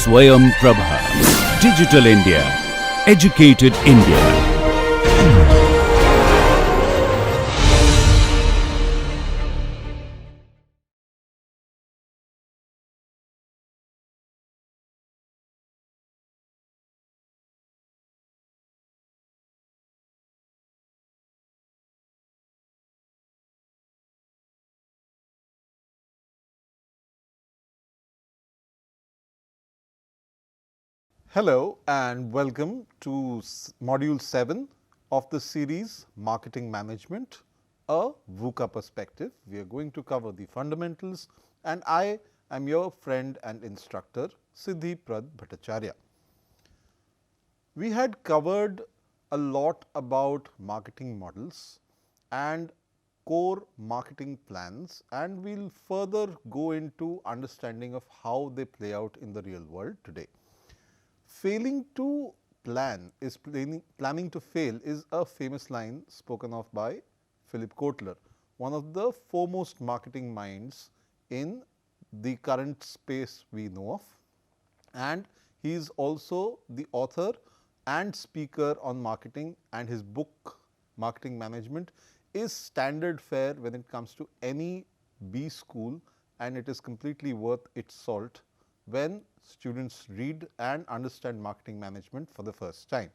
Swayam Prabha. Digital India. Educated India. Hello and welcome to Module 7 of the series Marketing Management, a VUCA perspective. We are going to cover the fundamentals and I am your friend and instructor Siddhi Prad Bhattacharya. We had covered a lot about marketing models and core marketing plans, and we will further go into understanding of how they play out in the real world today. Failing to plan is planning to fail is a famous line spoken of by Philip Kotler, one of the foremost marketing minds in the current space we know of, and he is also the author and speaker on marketing, and his book Marketing Management is standard fare when it comes to any B school, and it is completely worth its salt when students read and understand marketing management for the first time.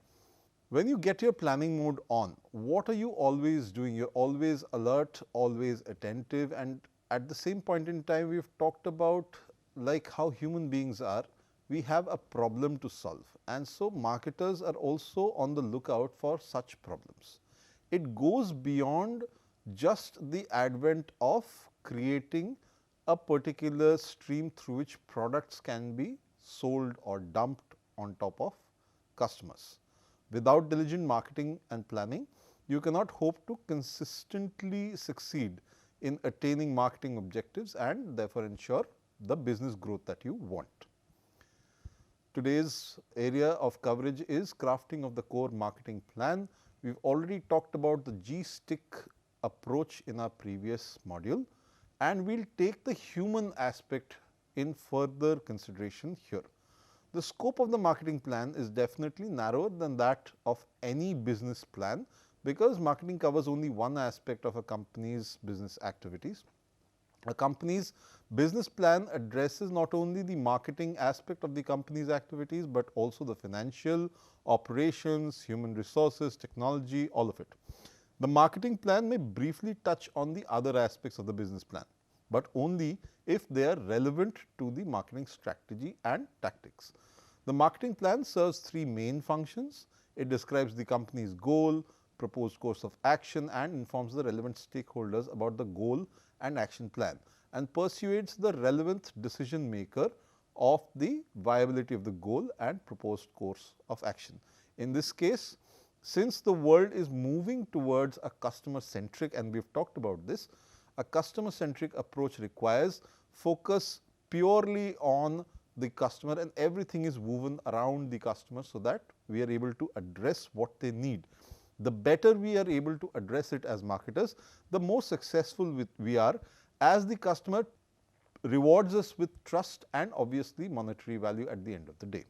When you get your planning mode on, what are you always doing? You're always alert, always attentive, and at the same point in time we've talked about like how human beings are, we have a problem to solve, and so marketers are also on the lookout for such problems. It goes beyond just the advent of creating a particular stream through which products can be sold or dumped on top of customers. Without diligent marketing and planning, you cannot hope to consistently succeed in attaining marketing objectives and therefore ensure the business growth that you want. Today's area of coverage is crafting of the core marketing plan. We've already talked about the G-stick approach in our previous module, and we'll take the human aspect in further consideration here. The scope of the marketing plan is definitely narrower than that of any business plan, because marketing covers only one aspect of a company's business activities. A company's business plan addresses not only the marketing aspect of the company's activities, but also the financial, operations, human resources, technology, all of it. The marketing plan may briefly touch on the other aspects of the business plan, but only if they are relevant to the marketing strategy and tactics. The marketing plan serves three main functions. It describes the company's goal, proposed course of action, and informs the relevant stakeholders about the goal and action plan, and persuades the relevant decision maker of the viability of the goal and proposed course of action. In this case, since the world is moving towards a customer centric, and we have talked about this, a customer centric approach requires focus purely on the customer, and everything is woven around the customer, so that we are able to address what they need. The better we are able to address it as marketers, the more successful we are, as the customer rewards us with trust and obviously monetary value at the end of the day.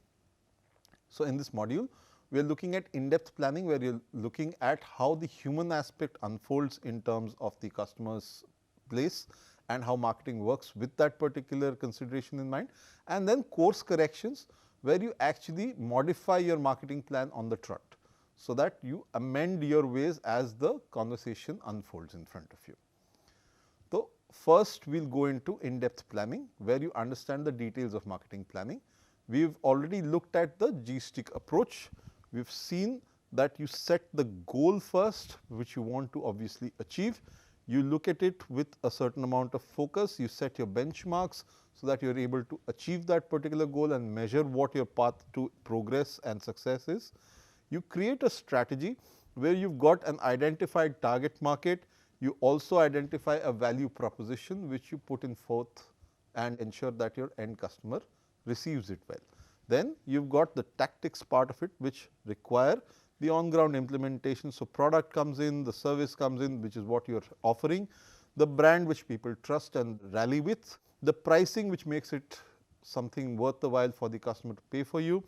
So, in this module, we are looking at in-depth planning, where you are looking at how the human aspect unfolds in terms of the customer's place and how marketing works with that particular consideration in mind, and then course corrections, where you actually modify your marketing plan on the trot, so that you amend your ways as the conversation unfolds in front of you. So, first we will go into in-depth planning, where you understand the details of marketing planning. We have already looked at the G-stick approach. We have seen that you set the goal first, which you want to obviously achieve. You look at it with a certain amount of focus, you set your benchmarks, so that you are able to achieve that particular goal and measure what your path to progress and success is. You create a strategy where you have got an identified target market. You also identify a value proposition which you put in forth and ensure that your end customer receives it well. Then you have got the tactics part of it, which require the on ground implementation. So, product comes in, the service comes in, which is what you are offering, the brand which people trust and rally with, the pricing which makes it something worth the while for the customer to pay for you.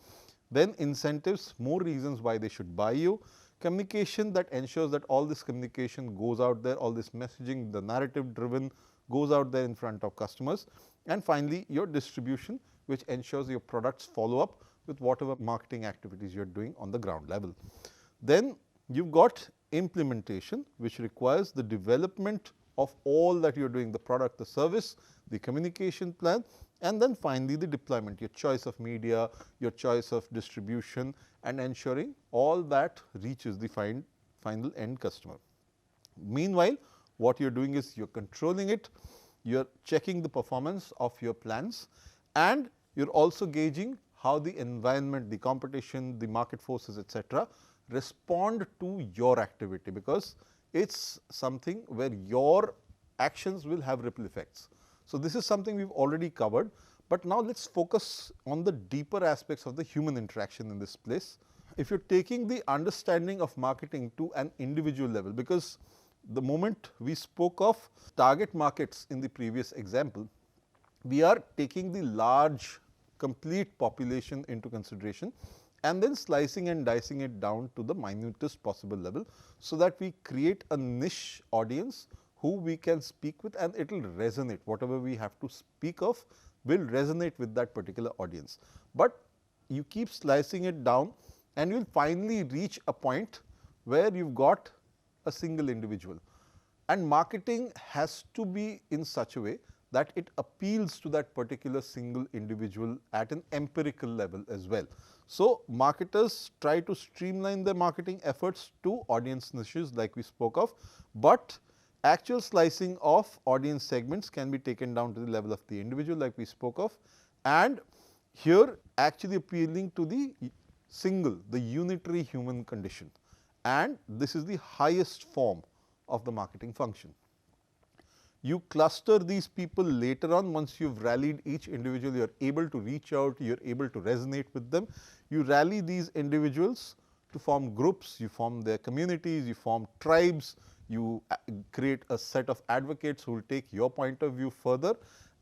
Then incentives, more reasons why they should buy you. Communication that ensures that all this communication goes out there, all this messaging, the narrative driven goes out there in front of customers. And finally, your distribution, which ensures your products follow up with whatever marketing activities you are doing on the ground level. Then you have got implementation, which requires the development of all that you are doing, the product, the service, the communication plan, and then finally the deployment, your choice of media, your choice of distribution, and ensuring all that reaches the final end customer. Meanwhile, what you are doing is you are controlling it, you are checking the performance of your plans, and you are also gauging how the environment, the competition, the market forces, etc., respond to your activity, because it is something where your actions will have ripple effects. So, this is something we have already covered, but now let us focus on the deeper aspects of the human interaction in this place. If you are taking the understanding of marketing to an individual level, because the moment we spoke of target markets in the previous example, we are taking the large complete population into consideration and then slicing and dicing it down to the minutest possible level, so that we create a niche audience who we can speak with, and it will resonate. Whatever we have to speak of will resonate with that particular audience. But you keep slicing it down and you will finally reach a point where you have got a single individual, and marketing has to be in such a way that it appeals to that particular single individual at an empirical level as well. So, marketers try to streamline their marketing efforts to audience niches like we spoke of, but actual slicing of audience segments can be taken down to the level of the individual like we spoke of, and here actually appealing to the single, the unitary human condition, and this is the highest form of the marketing function. You cluster these people later on. Once you have rallied each individual, you are able to reach out, you are able to resonate with them. You rally these individuals to form groups, you form their communities, you form tribes, you create a set of advocates who will take your point of view further,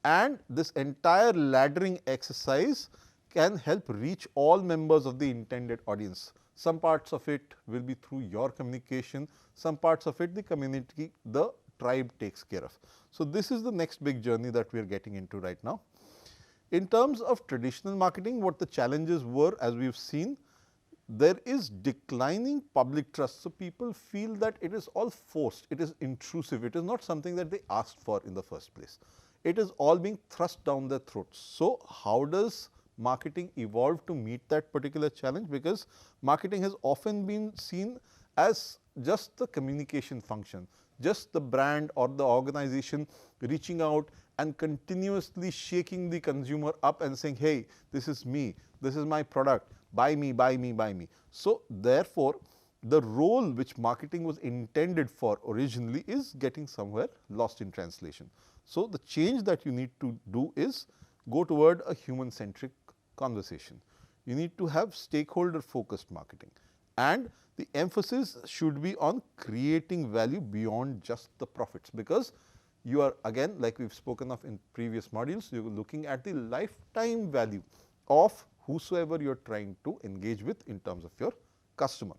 and this entire laddering exercise can help reach all members of the intended audience. Some parts of it will be through your communication, some parts of it the community, the tribe takes care of. So, this is the next big journey that we are getting into right now. In terms of traditional marketing, what the challenges were, as we have seen, there is declining public trust. So, people feel that it is all forced, it is intrusive, it is not something that they asked for in the first place. It is all being thrust down their throats. So, how does marketing evolve to meet that particular challenge? Because marketing has often been seen as just the communication function, just the brand or the organization reaching out and continuously shaking the consumer up and saying, hey, this is me, this is my product, buy me, buy me, buy me. So, therefore, the role which marketing was intended for originally is getting somewhere lost in translation. So, the change that you need to do is go toward a human centric conversation. You need to have stakeholder focused marketing, and the emphasis should be on creating value beyond just the profits, because you are again, like we have spoken of in previous modules, you are looking at the lifetime value of whosoever you are trying to engage with in terms of your customer.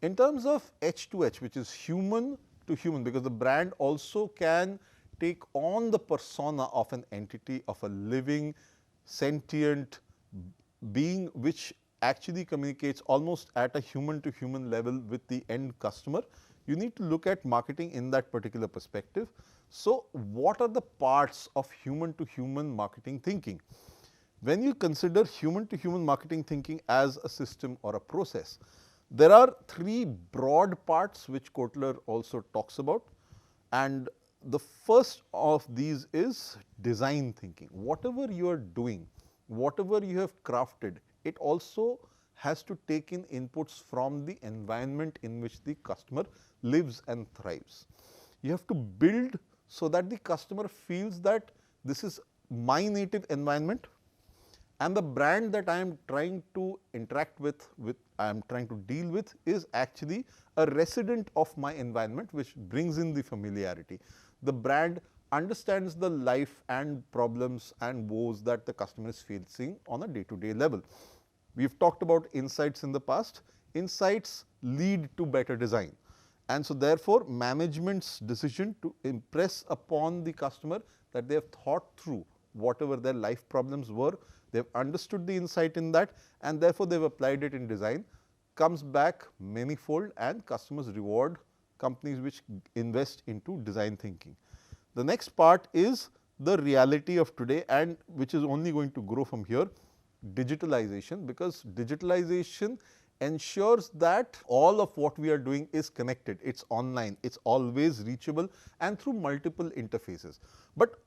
In terms of H to H, which is human to human, because the brand also can take on the persona of an entity, of a living sentient being which actually communicates almost at a human to human level with the end customer. You need to look at marketing in that particular perspective. So, what are the parts of human to human marketing thinking? When you consider human to human marketing thinking as a system or a process, there are three broad parts which Kotler also talks about, and the first of these is design thinking. Whatever you are doing, whatever you have crafted, it also has to take in inputs from the environment in which the customer lives and thrives. You have to build so that the customer feels that this is my native environment, and the brand that I am trying to interact with I am trying to deal with is actually a resident of my environment, which brings in the familiarity. The brand understands the life and problems and woes that the customer is facing on a day-to-day level. We have talked about insights in the past. Insights lead to better design, and so therefore, management's decision to impress upon the customer that they have thought through whatever their life problems were, they have understood the insight in that, and therefore, they have applied it in design, comes back manifold, and customers reward companies which invest into design thinking. The next part is the reality of today, and which is only going to grow from here, digitalization, because digitalization ensures that all of what we are doing is connected, it is online, it is always reachable and through multiple interfaces. But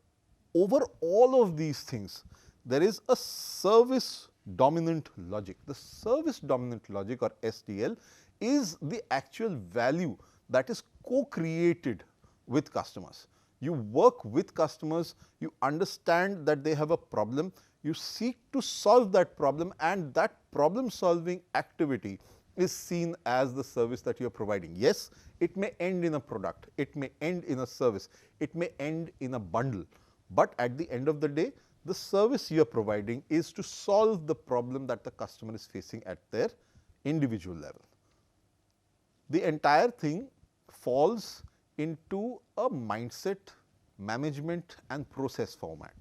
over all of these things, there is a service dominant logic. The service dominant logic, or SDL, is the actual value that is co-created with customers. You work with customers, you understand that they have a problem, you seek to solve that problem, and that problem solving activity is seen as the service that you are providing. Yes, it may end in a product, it may end in a service, it may end in a bundle, but at the end of the day, the service you are providing is to solve the problem that the customer is facing at their individual level. The entire thing falls into a mindset, management and process format.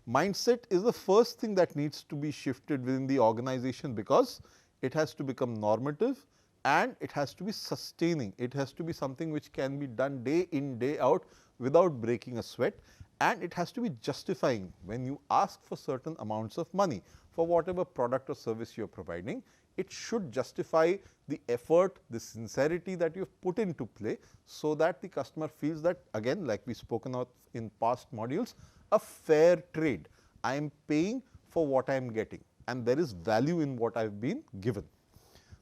Mindset is the first thing that needs to be shifted within the organization, because it has to become normative and it has to be sustaining. It has to be something which can be done day in, day out without breaking a sweat, and it has to be justifying. When you ask for certain amounts of money for whatever product or service you are providing, it should justify the effort, the sincerity that you have put into play, so that the customer feels that, again, like we spoken of in past modules, a fair trade. I am paying for what I am getting, and there is value in what I have been given.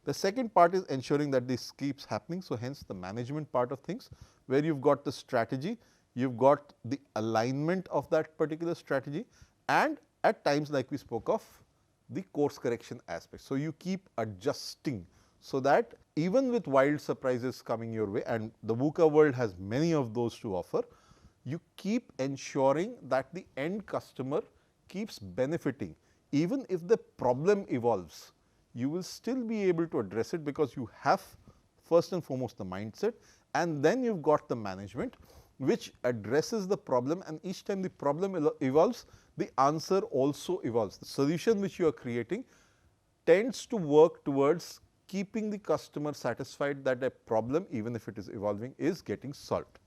The second part is ensuring that this keeps happening. So, hence the management part of things, where you have got the strategy, you have got the alignment of that particular strategy, and at times, like we spoke of, the course correction aspect. So, you keep adjusting, so that even with wild surprises coming your way, and the VUCA world has many of those to offer, you keep ensuring that the end customer keeps benefiting. Even if the problem evolves, you will still be able to address it, because you have first and foremost the mindset, and then you have got the management which addresses the problem, and each time the problem evolves, the answer also evolves. The solution which you are creating tends to work towards keeping the customer satisfied that a problem, even if it is evolving, is getting solved,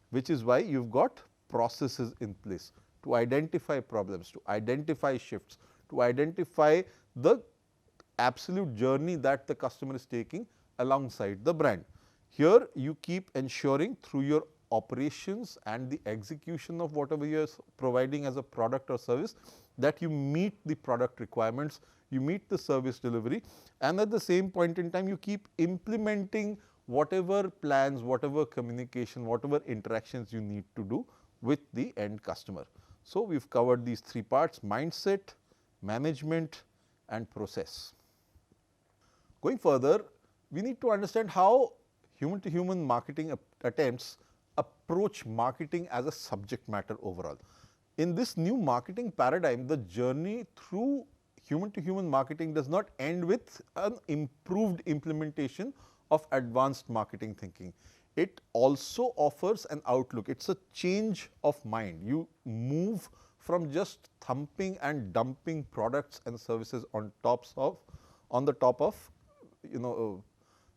which is why you have got processes in place to identify problems, to identify shifts, to identify the absolute journey that the customer is taking alongside the brand. Here you keep ensuring through your operations and the execution of whatever you are providing as a product or service, that you meet the product requirements, you meet the service delivery, and at the same point in time you keep implementing whatever plans, whatever communication, whatever interactions you need to do with the end customer. So, we have covered these three parts: mindset, management and process. Going further, we need to understand how human to human marketing attempts approach marketing as a subject matter overall. In this new marketing paradigm, the journey through human to human marketing does not end with an improved implementation of advanced marketing thinking. It also offers an outlook. It is a change of mind. You move from just thumping and dumping products and services on the top of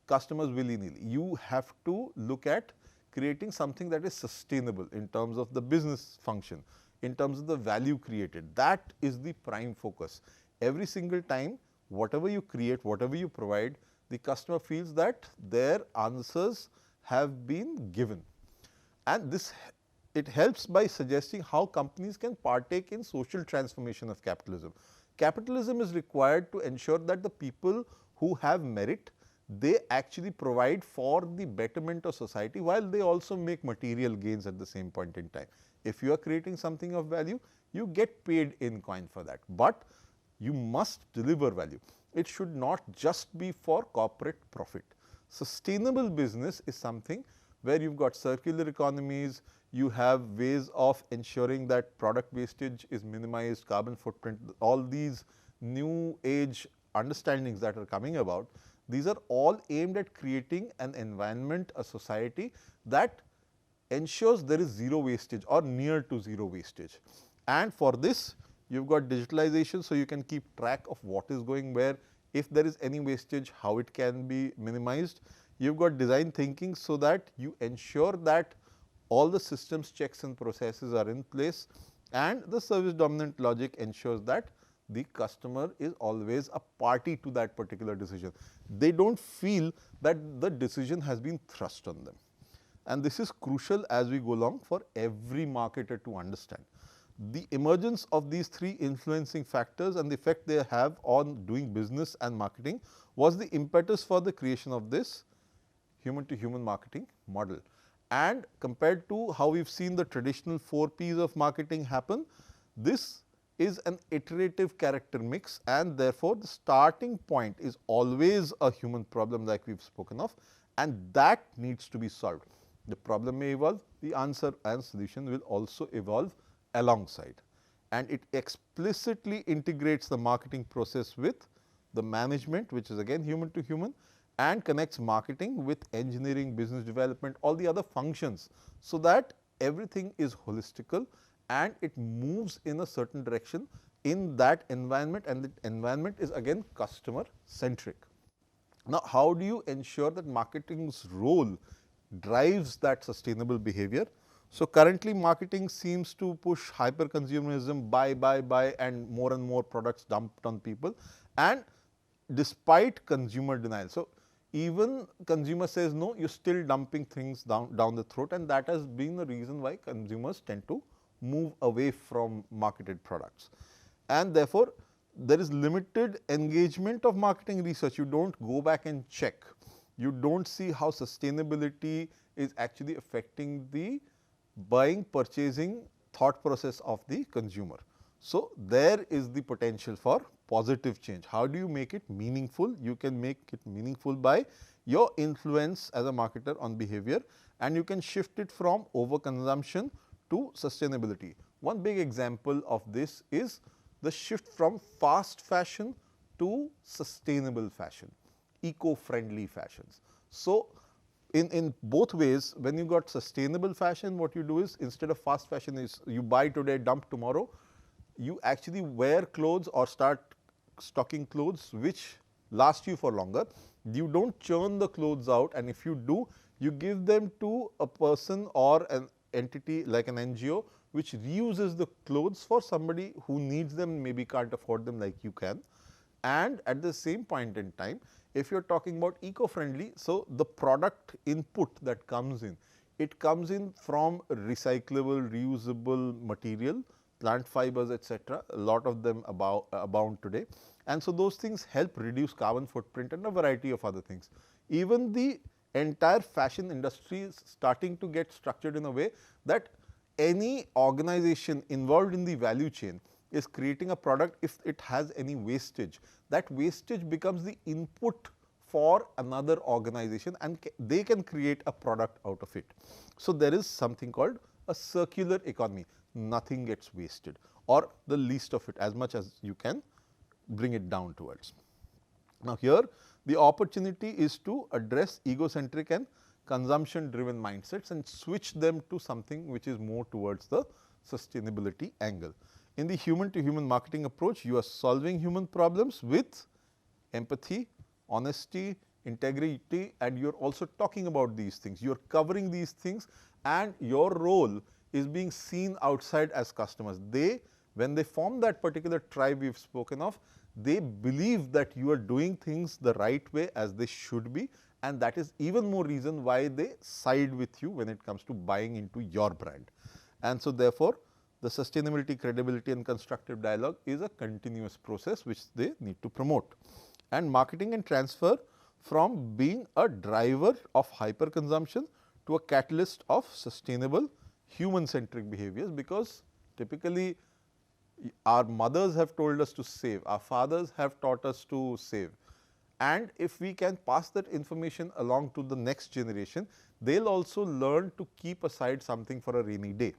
customers willy-nilly. You have to look at creating something that is sustainable in terms of the business function, in terms of the value created. That is the prime focus. Every single time, whatever you create, whatever you provide, the customer feels that their answers have been given. And it helps by suggesting how companies can partake in social transformation of capitalism. Capitalism is required to ensure that the people who have merit, they actually provide for the betterment of society, while they also make material gains at the same point in time. If you are creating something of value, you get paid in coin for that, but you must deliver value. It should not just be for corporate profit. Sustainable business is something where you have got circular economies, you have ways of ensuring that product wastage is minimized, carbon footprint, all these new age understandings that are coming about. These are all aimed at creating an environment, a society that ensures there is zero wastage or near to zero wastage. And for this, you have got digitalization, so you can keep track of what is going where, if there is any wastage, how it can be minimized. You have got design thinking, so that you ensure that all the systems, checks and processes are in place, and the service dominant logic ensures that the customer is always a party to that particular decision. They do not feel that the decision has been thrust on them. And this is crucial as we go along for every marketer to understand. The emergence of these three influencing factors and the effect they have on doing business and marketing was the impetus for the creation of this human to human marketing model. And compared to how we have seen the traditional 4 Ps of marketing happen, this is an iterative character mix, and therefore, the starting point is always a human problem like we have spoken of, and that needs to be solved. The problem may evolve, the answer and solution will also evolve alongside, and it explicitly integrates the marketing process with the management, which is again human to human, and connects marketing with engineering, business development, all the other functions, so that everything is holistical and it moves in a certain direction in that environment, and the environment is again customer centric. Now, how do you ensure that marketing's role drives that sustainable behavior? So, currently marketing seems to push hyper consumerism, buy and more products dumped on people, and despite consumer denial. So, even consumer says no, you are still dumping things down the throat, and that has been the reason why consumers tend to move away from marketed products. And therefore, there is limited engagement of marketing research. You do not go back and check, you do not see how sustainability is actually affecting the buying, purchasing thought process of the consumer. So, there is the potential for positive change. How do you make it meaningful? You can make it meaningful by your influence as a marketer on behavior, and you can shift it from overconsumption to sustainability. One big example of this is the shift from fast fashion to sustainable fashion, eco-friendly fashions. So, in both ways, when you got sustainable fashion, what you do is, instead of fast fashion is you buy today, dump tomorrow, you actually wear clothes or start stocking clothes which last you for longer. You do not churn the clothes out, and if you do, you give them to a person or an entity like an NGO which reuses the clothes for somebody who needs them, maybe can't afford them like you can. And at the same point in time, if you are talking about eco-friendly, so the product input that comes in, it comes in from recyclable, reusable material, plant fibers, etc. A lot of them abound today, and so those things help reduce carbon footprint and a variety of other things. Even the entire fashion industry is starting to get structured in a way that any organization involved in the value chain is creating a product. If it has any wastage, that wastage becomes the input for another organization, and they can create a product out of it. So, there is something called a circular economy. Nothing gets wasted, or the least of it, as much as you can bring it down towards. Now, here the opportunity is to address egocentric and consumption driven mindsets and switch them to something which is more towards the sustainability angle. In the human to human marketing approach, you are solving human problems with empathy, honesty, integrity, and you are also talking about these things. You are covering these things, and your role is being seen outside as customers. They, when they form that particular tribe we have spoken of, they believe that you are doing things the right way as they should be, and that is even more reason why they side with you when it comes to buying into your brand. And so, therefore, the sustainability, credibility and constructive dialogue is a continuous process which they need to promote. And marketing can transfer from being a driver of hyper consumption to a catalyst of sustainable human centric behaviors, because typically our mothers have told us to save, our fathers have taught us to save, and if we can pass that information along to the next generation, they'll also learn to keep aside something for a rainy day.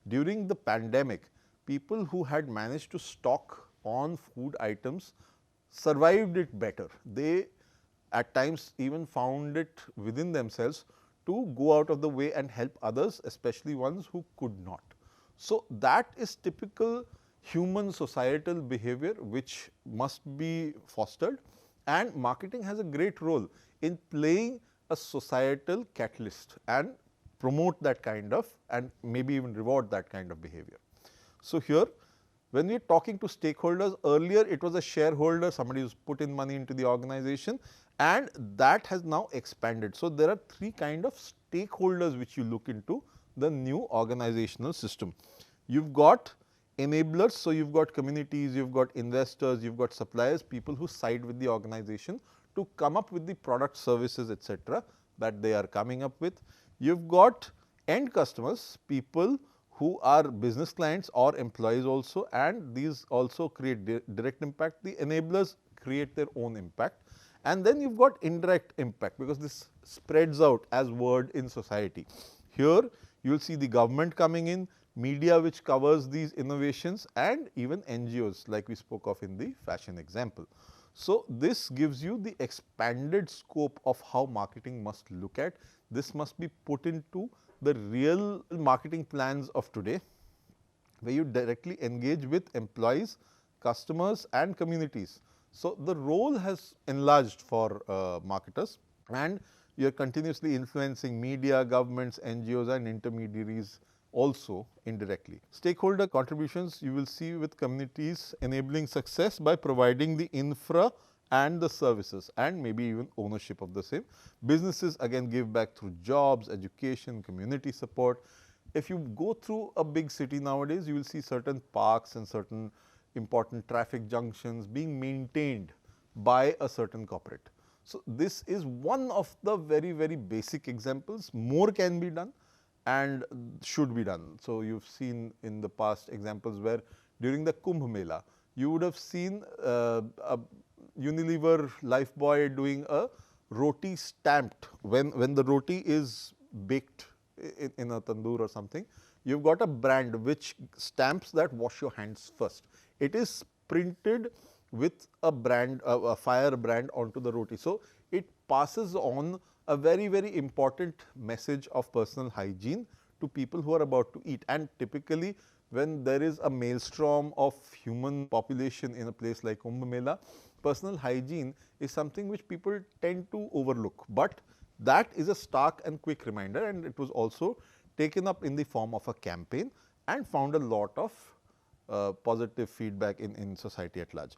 During the pandemic, people who had managed to stock on food items survived it better. They at times even found it within themselves to go out of the way and help others, especially ones who could not. So, that is typical human societal behavior which must be fostered, and marketing has a great role in playing a societal catalyst and promote that kind of and maybe even reward that kind of behavior. So, here when we are talking to stakeholders, earlier it was a shareholder, somebody who's put in money into the organization, and that has now expanded. So, there are three kind of stakeholders which you look into the new organizational system. You've got enablers, so you've got communities, you've got investors, you've got suppliers, people who side with the organization to come up with the product, services, etc., that they are coming up with. You've got end customers, people who are business clients or employees also, and these also create direct impact. The enablers create their own impact, and then you've got indirect impact, because this spreads out as word in society. Here you will see the government coming in, media which covers these innovations, and even NGOs like we spoke of in the fashion example. So, this gives you the expanded scope of how marketing must look at. This must be put into the real marketing plans of today, where you directly engage with employees, customers and communities. So, the role has enlarged for marketers, and you are continuously influencing media, governments, NGOs and intermediaries also indirectly. Stakeholder contributions you will see with communities enabling success by providing the infra and the services and maybe even ownership of the same. Businesses again give back through jobs, education, community support. If you go through a big city nowadays, you will see certain parks and certain important traffic junctions being maintained by a certain corporate. So, this is one of the very, very basic examples. More can be done and should be done. So, you have seen in the past examples where during the Kumbh Mela, you would have seen a Unilever Lifebuoy doing a roti stamped. When the roti is baked in a tandoor or something, you have got a brand which stamps that wash your hands first. It is printed with a brand, a fire brand onto the roti. So, it passes on a very, very important message of personal hygiene to people who are about to eat. And typically, when there is a maelstrom of human population in a place like Kumbh Mela, personal hygiene is something which people tend to overlook, but that is a stark and quick reminder, and it was also taken up in the form of a campaign and found a lot of positive feedback in society at large.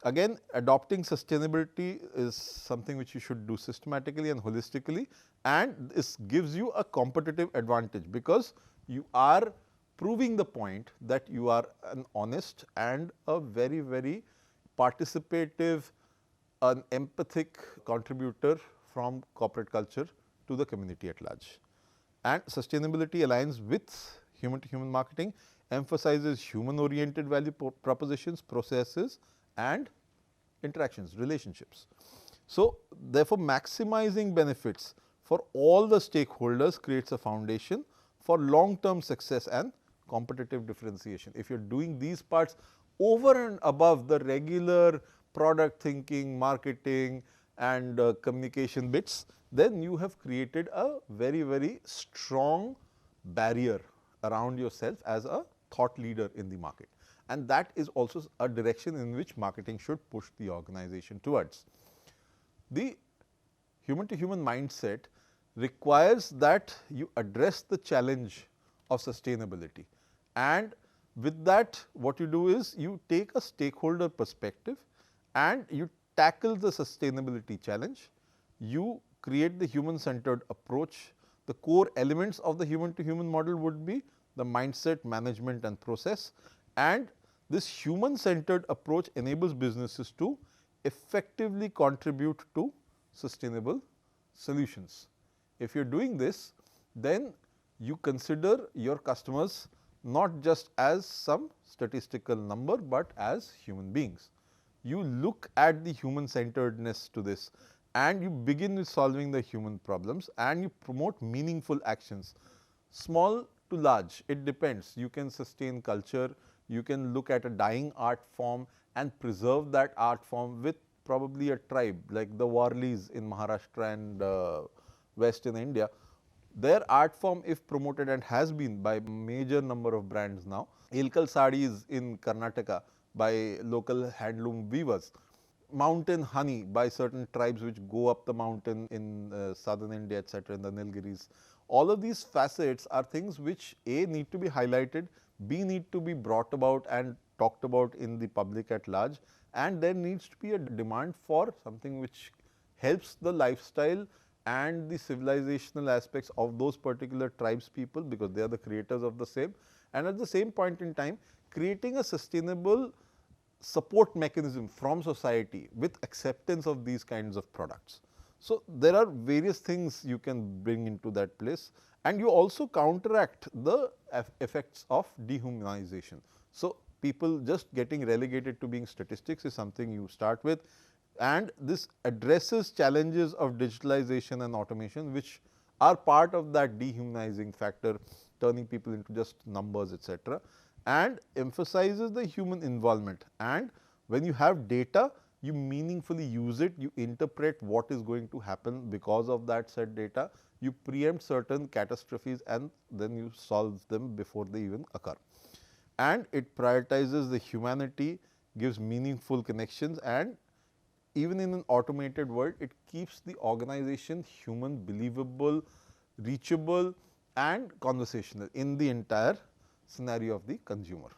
Again, adopting sustainability is something which you should do systematically and holistically, and this gives you a competitive advantage, because you are proving the point that you are an honest and a very, very participative, an empathic contributor from corporate culture to the community at large. And sustainability aligns with human to human marketing, emphasizes human oriented value propositions, processes and interactions, relationships. So, therefore, maximizing benefits for all the stakeholders creates a foundation for long term success and competitive differentiation. If you are doing these parts over and above the regular product thinking, marketing and communication bits, then you have created a very, very strong barrier around yourself as a thought leader in the market. And that is also a direction in which marketing should push the organization towards. The human to human mindset requires that you address the challenge of sustainability, and with that what you do is you take a stakeholder perspective and you tackle the sustainability challenge. You create the human centered approach. The core elements of the human to human model would be the mindset, management and process, and this human centered approach enables businesses to effectively contribute to sustainable solutions. If you are doing this, then you consider your customers not just as some statistical number, but as human beings. You look at the human centeredness to this, and you begin with solving the human problems and you promote meaningful actions. Small to large, it depends. You can sustain culture, you can look at a dying art form and preserve that art form with probably a tribe like the Warlis in Maharashtra and West in India. Their art form, if promoted and has been by major number of brands now, Ilkal sarees in Karnataka by local handloom weavers, mountain honey by certain tribes which go up the mountain in southern India, etc., in the Nilgiris. All of these facets are things which A, need to be highlighted, B, need to be brought about and talked about in the public at large, and there needs to be a demand for something which helps the lifestyle and the civilizational aspects of those particular tribes people, because they are the creators of the same, and at the same point in time creating a sustainable support mechanism from society with acceptance of these kinds of products. So, there are various things you can bring into that place, and you also counteract the effects of dehumanization. So, people just getting relegated to being statistics is something you start with, and this addresses challenges of digitalization and automation, which are part of that dehumanizing factor, turning people into just numbers, etc., and emphasizes the human involvement. And when you have data, you meaningfully use it, you interpret what is going to happen because of that said data, you preempt certain catastrophes and then you solve them before they even occur. And it prioritizes the humanity, gives meaningful connections, and even in an automated world, it keeps the organization human, believable, reachable and conversational in the entire scenario of the consumer.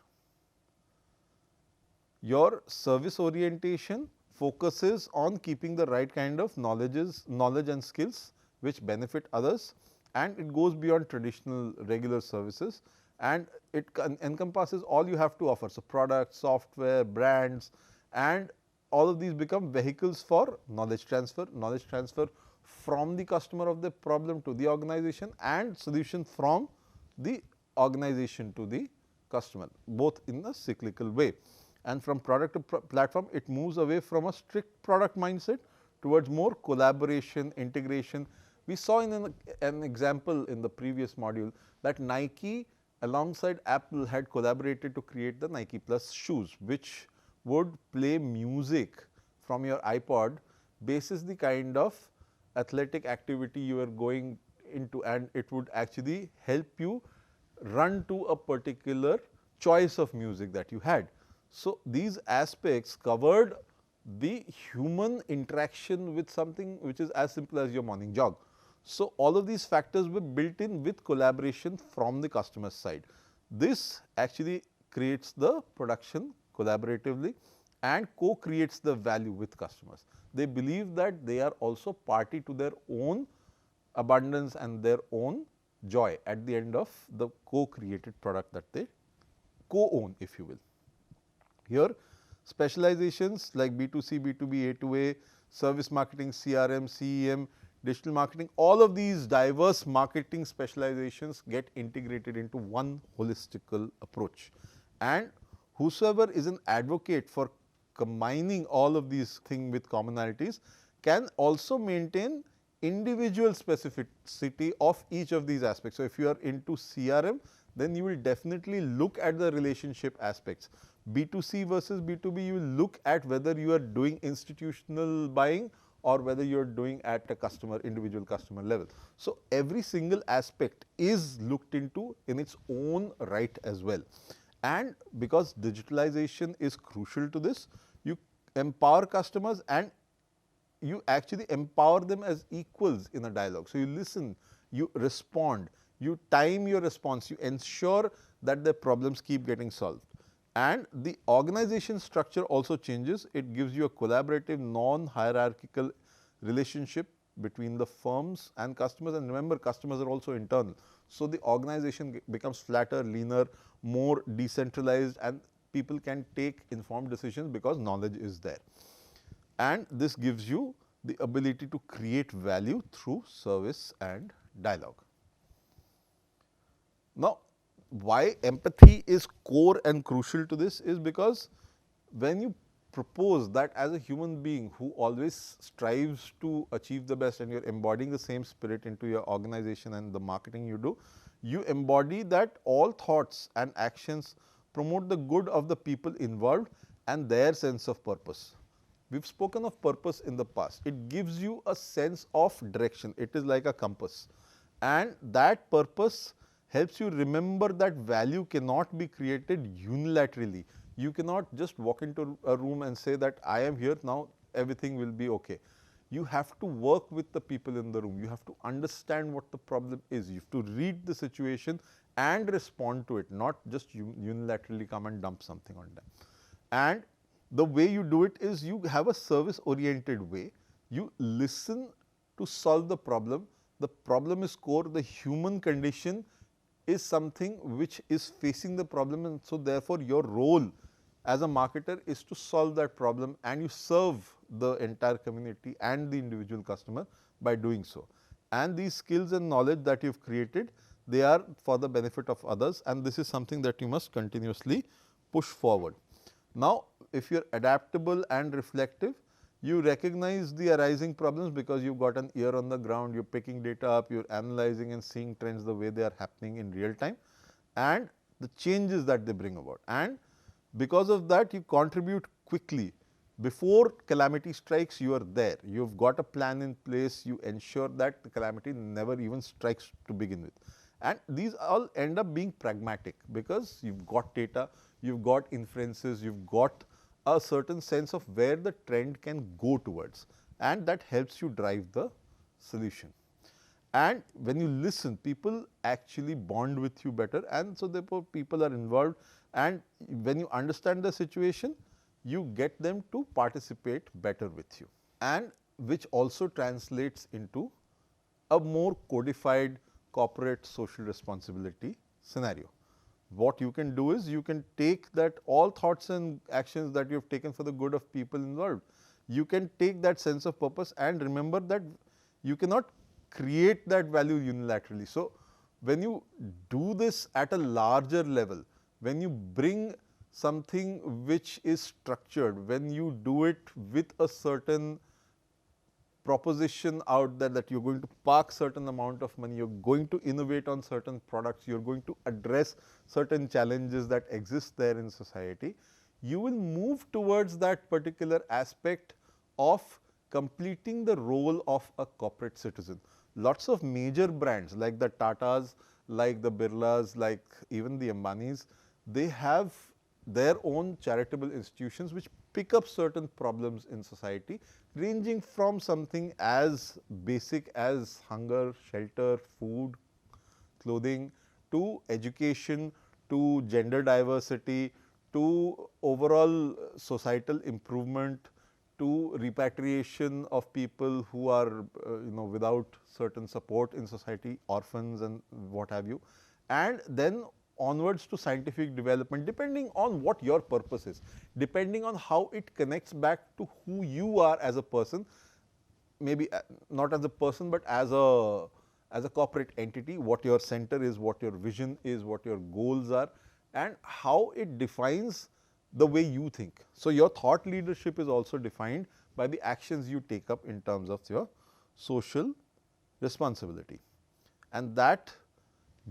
Your service orientation focuses on keeping the right kind of knowledge and skills which benefit others, and it goes beyond traditional regular services, and it encompasses all you have to offer. So, products, software, brands, and all of these become vehicles for knowledge transfer from the customer of the problem to the organization, and solution from the organization to the customer, both in a cyclical way. And from product to platform, it moves away from a strict product mindset towards more collaboration, integration. We saw in an example in the previous module that Nike alongside Apple had collaborated to create the Nike Plus shoes, which would play music from your iPod basis the kind of athletic activity you are going into, and it would actually help you run to a particular choice of music that you had. So, these aspects covered the human interaction with something which is as simple as your morning jog. So, all of these factors were built in with collaboration from the customer side. This actually creates the production collaboratively and co-creates the value with customers. They believe that they are also party to their own abundance and their own joy at the end of the co-created product that they co-own, if you will. Here specializations like B2C, B2B, A2A, service marketing, CRM, CEM, digital marketing, all of these diverse marketing specializations get integrated into one holistical approach. And whosoever is an advocate for combining all of these things with commonalities can also maintain individual specificity of each of these aspects. So, if you are into CRM, then you will definitely look at the relationship aspects. B2C versus B2B, you will look at whether you are doing institutional buying or whether you are doing at a customer, individual customer level. So, every single aspect is looked into in its own right as well. And because digitalization is crucial to this, you empower customers and you actually empower them as equals in a dialogue. So, you listen, you respond, you time your response, you ensure that the problems keep getting solved. And the organization structure also changes. It gives you a collaborative, non-hierarchical relationship between the firms and customers, and remember, customers are also internal. So, the organization becomes flatter, leaner, more decentralized, and people can take informed decisions because knowledge is there. And this gives you the ability to create value through service and dialogue. Now, why empathy is core and crucial to this is because when you propose that as a human being who always strives to achieve the best, and you are embodying the same spirit into your organization and the marketing you do, you embody that all thoughts and actions promote the good of the people involved and their sense of purpose. We have spoken of purpose in the past. It gives you a sense of direction. It is like a compass, and that purpose helps you remember that value cannot be created unilaterally. You cannot just walk into a room and say that I am here, now everything will be okay. You have to work with the people in the room. You have to understand what the problem is. You have to read the situation and respond to it, not just unilaterally come and dump something on them. And the way you do it is you have a service oriented way. You listen to solve the problem. The problem is core. The human condition is something which is facing the problem, and so therefore your role as a marketer is to solve that problem, and you serve the entire community and the individual customer by doing so. And these skills and knowledge that you have created, they are for the benefit of others, and this is something that you must continuously push forward. Now, if you are adaptable and reflective, you recognize the arising problems because you have got an ear on the ground, you are picking data up, you are analyzing and seeing trends the way they are happening in real time, and the changes that they bring about. And because of that, you contribute quickly. Before calamity strikes, you are there. You have got a plan in place, you ensure that the calamity never even strikes to begin with. And these all end up being pragmatic because you have got data, you have got inferences, you have got a certain sense of where the trend can go towards, and that helps you drive the solution. And when you listen, people actually bond with you better, and so therefore people are involved, and when you understand the situation, you get them to participate better with you, and which also translates into a more codified corporate social responsibility scenario. What you can do is you can take that all thoughts and actions that you have taken for the good of people involved. You can take that sense of purpose and remember that you cannot create that value unilaterally. So, when you do this at a larger level, when you bring something which is structured, when you do it with a certain proposition out there that you are going to park certain amount of money, you are going to innovate on certain products, you are going to address certain challenges that exist there in society, you will move towards that particular aspect of completing the role of a corporate citizen. Lots of major brands like the Tatas, like the Birlas, like even the Ambanis, they have their own charitable institutions which pick up certain problems in society, ranging from something as basic as hunger, shelter, food, clothing, to education, to gender diversity, to overall societal improvement, to repatriation of people who are without certain support in society, orphans and what have you, and then onwards to scientific development, depending on what your purpose is, depending on how it connects back to who you are as a person, maybe not as a person, but as a corporate entity, what your center is, what your vision is, what your goals are, and how it defines the way you think. So, your thought leadership is also defined by the actions you take up in terms of your social responsibility, and that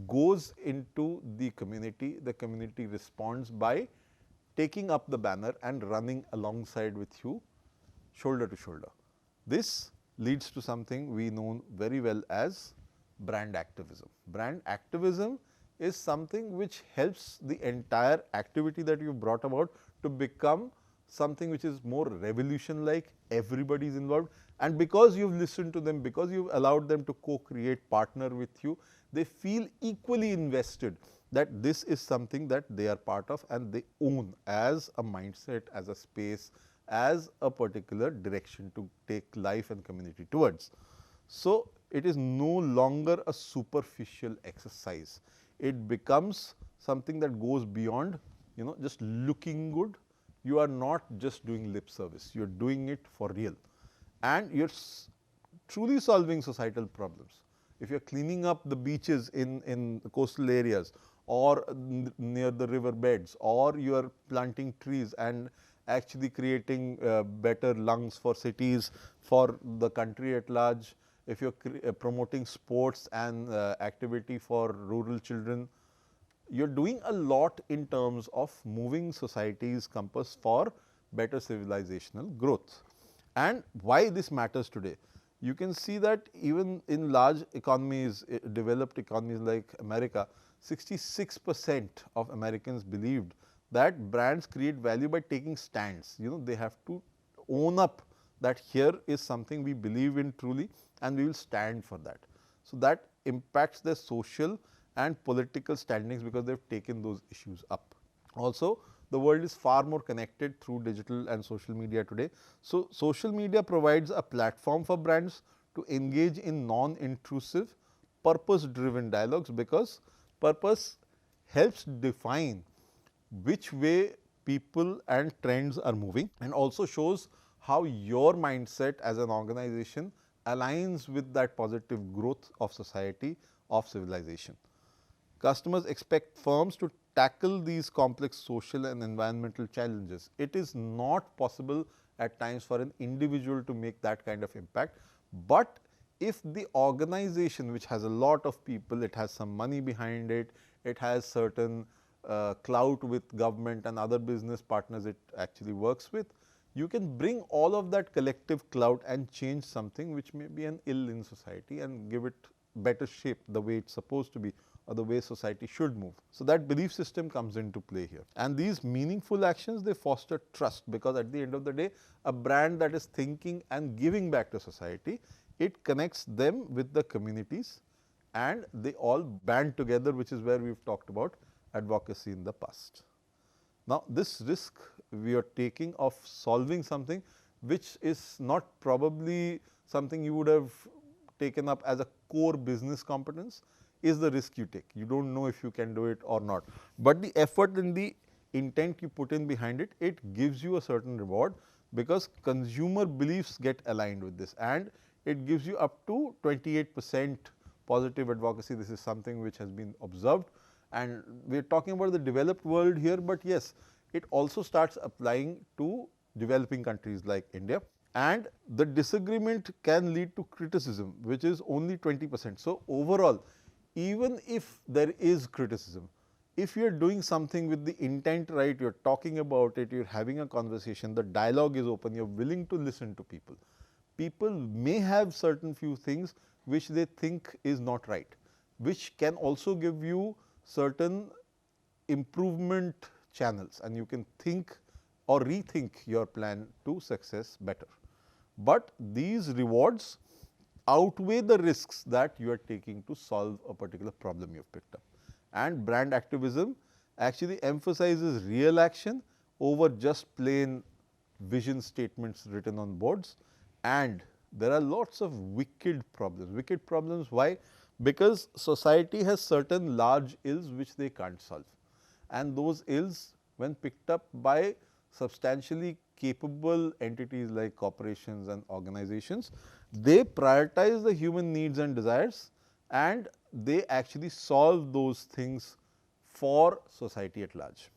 goes into the community responds by taking up the banner and running alongside with you shoulder to shoulder. This leads to something we know very well as brand activism. Brand activism is something which helps the entire activity that you brought about to become something which is more revolution like, everybody is involved, and because you have listened to them, because you have allowed them to co-create, partner with you, they feel equally invested that this is something that they are part of and they own as a mindset, as a space, as a particular direction to take life and community towards. So, it is no longer a superficial exercise. It becomes something that goes beyond just looking good. You are not just doing lip service, you are doing it for real, and you are truly solving societal problems. If you are cleaning up the beaches in the coastal areas or near the river beds, or you are planting trees and actually creating better lungs for cities, for the country at large, if you are promoting sports and activity for rural children, you are doing a lot in terms of moving society's compass for better civilizational growth. And why this matters today? You can see that even in large economies, developed economies like America, 66% of Americans believed that brands create value by taking stands. They have to own up that here is something we believe in truly and we will stand for that. So, that impacts their social and political standings because they have taken those issues up. Also, the world is far more connected through digital and social media today. So, social media provides a platform for brands to engage in non-intrusive, purpose-driven dialogues, because purpose helps define which way people and trends are moving, and also shows how your mindset as an organization aligns with that positive growth of society, of civilization. Customers expect firms to tackle these complex social and environmental challenges. It is not possible at times for an individual to make that kind of impact, but if the organization, which has a lot of people, it has some money behind it, it has certain clout with government and other business partners it actually works with, you can bring all of that collective clout and change something which may be an ill in society and give it better shape the way it is supposed to be, or the way society should move. So, that belief system comes into play here, and these meaningful actions, they foster trust, because at the end of the day, a brand that is thinking and giving back to society, it connects them with the communities and they all band together, which is where we have talked about advocacy in the past. Now, this risk we are taking of solving something which is not probably something you would have taken up as a core business competence is the risk you take. You do not know if you can do it or not, but the effort and the intent you put in behind it, it gives you a certain reward, because consumer beliefs get aligned with this, and it gives you up to 28% positive advocacy. This is something which has been observed, and we are talking about the developed world here, but yes, it also starts applying to developing countries like India, and the disagreement can lead to criticism, which is only 20%. So, overall, even if there is criticism, if you are doing something with the intent right, you are talking about it, you are having a conversation, the dialogue is open, you are willing to listen to people. People may have certain few things which they think is not right, which can also give you certain improvement channels, and you can think or rethink your plan to success better. But these rewards outweigh the risks that you are taking to solve a particular problem you have picked up. And brand activism actually emphasizes real action over just plain vision statements written on boards, and there are lots of wicked problems. Wicked problems, why? Because society has certain large ills which they can't solve, and those ills, when picked up by substantially capable entities like corporations and organizations, they prioritize the human needs and desires, and they actually solve those things for society at large.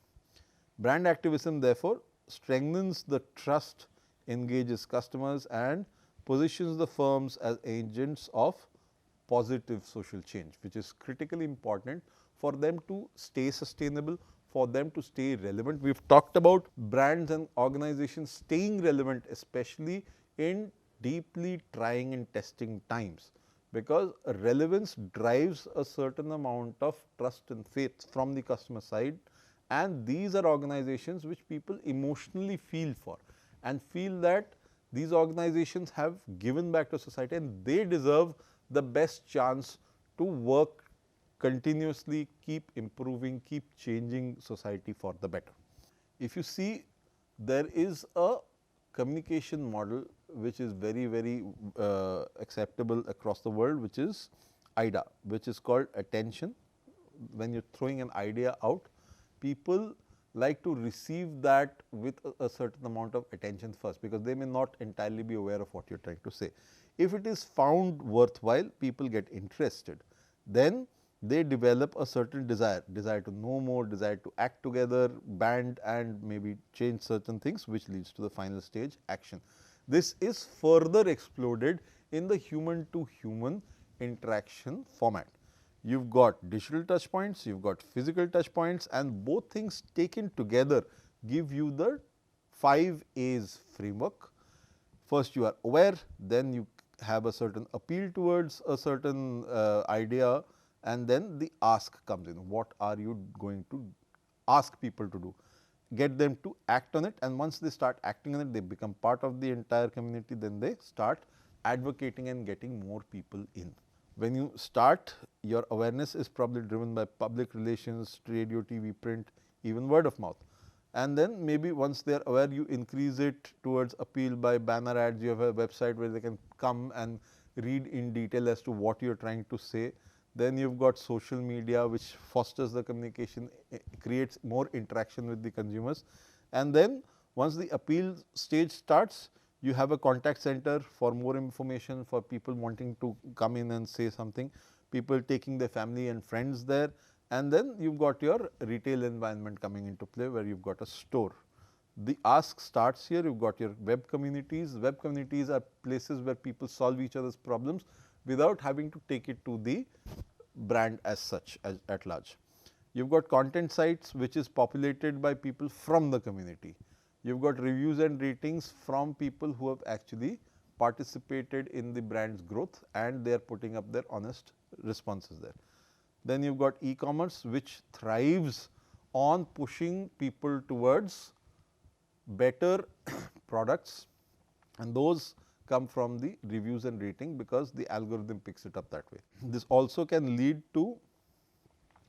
Brand activism, therefore, strengthens the trust, engages customers, and positions the firms as agents of positive social change, which is critically important for them to stay sustainable, for them to stay relevant. We have talked about brands and organizations staying relevant, especially in deeply trying and testing times, because relevance drives a certain amount of trust and faith from the customer side, and these are organizations which people emotionally feel for and feel that these organizations have given back to society and they deserve the best chance to work continuously, keep improving, keep changing society for the better. If you see, there is a communication model which is very acceptable across the world, which is IDA, which is called attention. When you are throwing an idea out, people like to receive that with a certain amount of attention first, because they may not entirely be aware of what you are trying to say. If it is found worthwhile, people get interested. Then they develop a certain desire to know more, desire to act together, band and maybe change certain things, which leads to the final stage, action. This is further exploded in the human to human interaction format. You've got digital touch points, you've got physical touch points, and both things taken together give you the 5 A's framework. First you are aware, then you have a certain appeal towards a certain idea, and then the ask comes in. What are you going to ask people to do? Get them to act on it, and once they start acting on it, they become part of the entire community, then they start advocating and getting more people in. When you start, your awareness is probably driven by public relations, radio, TV, print, even word of mouth. And then maybe once they are aware, you increase it towards appeal by banner ads. You have a website where they can come and read in detail as to what you are trying to say. Then you have got social media, which fosters the communication, creates more interaction with the consumers. And then once the appeal stage starts, you have a contact center for more information, for people wanting to come in and say something, people taking their family and friends there, and then you have got your retail environment coming into play, where you have got a store. The ask starts here. You have got your web communities. Web communities are places where people solve each other's problems without having to take it to the brand as such, as at large. You have got content sites, which is populated by people from the community. You have got reviews and ratings from people who have actually participated in the brand's growth, and they are putting up their honest responses there. Then you have got e-commerce, which thrives on pushing people towards better products, and those come from the reviews and rating, because the algorithm picks it up that way. This also can lead to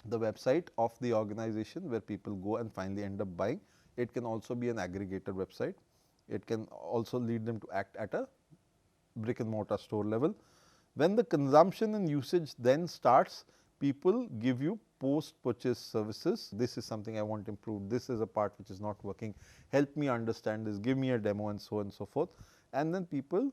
the website of the organization, where people go and finally end up buying. It can also be an aggregator website. It can also lead them to act at a brick and mortar store level. When the consumption and usage then starts, people give you post purchase services. This is something I want to improve. This is a part which is not working. Help me understand this. Give me a demo, and so on and so forth. And then people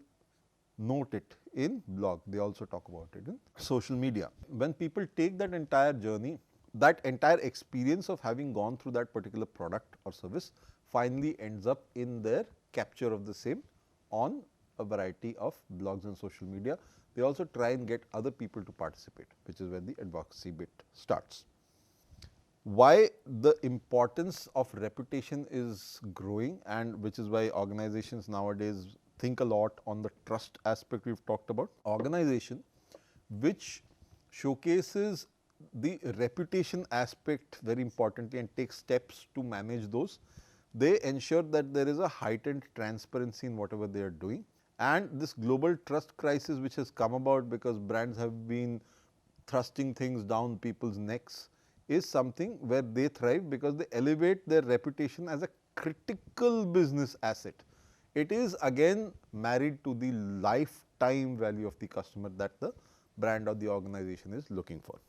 note it in blog. They also talk about it in social media. When people take that entire journey, that entire experience of having gone through that particular product or service finally ends up in their capture of the same on a variety of blogs and social media. They also try and get other people to participate, which is where the advocacy bit starts. Why the importance of reputation is growing, and which is why organizations nowadays think a lot on the trust aspect we have talked about. Organization which showcases the reputation aspect very importantly and takes steps to manage those, they ensure that there is a heightened transparency in whatever they are doing. And this global trust crisis, which has come about because brands have been thrusting things down people's necks, is something where they thrive, because they elevate their reputation as a critical business asset. It is again married to the lifetime value of the customer that the brand or the organization is looking for.